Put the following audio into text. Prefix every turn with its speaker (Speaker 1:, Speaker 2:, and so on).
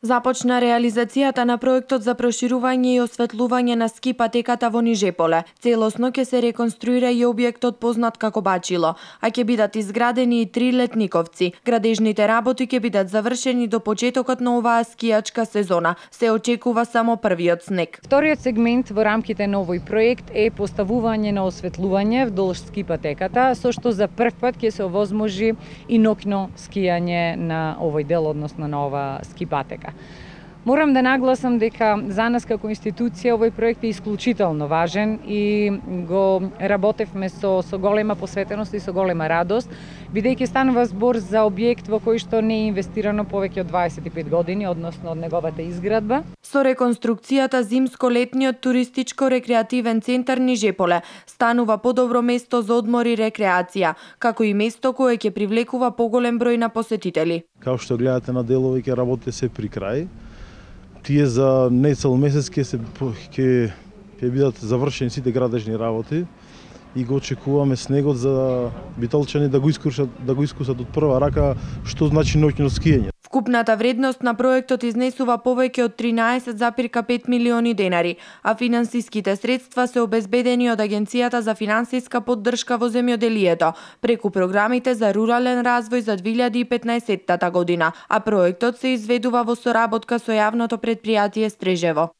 Speaker 1: Започна реализацијата на проектот за проширување и осветлување на ски патеката во Нижеполе. Целосно ќе се реконструира и објектот познат како Бачило, а ќе бидат изградени и 3 летниковци. Градежните работи ќе бидат завршени до почетокот на оваа скијачка сезона. Се очекува само првиот снег.
Speaker 2: Вториот сегмент во рамките на овој проект е поставување на осветлување вдолж ски патеката, со што за прв пат ќе се овозможи и ноќно скијање на овој дел, односно на оваа ски патека. Морам да нагласам дека за нас како институција овој проект е исклучително важен и го работевме со голема посветеност и со голема радост, бидејќи станува збор за објект во кој што не е инвестирано повеќе од 25 години, односно од неговата изградба.
Speaker 1: Со реконструкцијата зимско-летниот туристичко-рекреативен центар Нижеполе станува подобро место за одмор и рекреација, како и место кое ќе привлекува поголем број на посетители.
Speaker 3: Како што гледате на делови ќе работите се при крај. Тие за не цел месец ќе бидат завршени сите градежни работи и го очекуваме снегот за битолчани да го искусат од прва рака што значи ноќно скијање.
Speaker 1: Вкупната вредност на проектот изнесува повеќе од 13,5 милиони денари, а финансиските средства се обезбедени од Агенцијата за финансиска поддршка во земјоделието преку програмите за рурален развој за 2015 година, а проектот се изведува во соработка со јавното претпријатие Стрежево.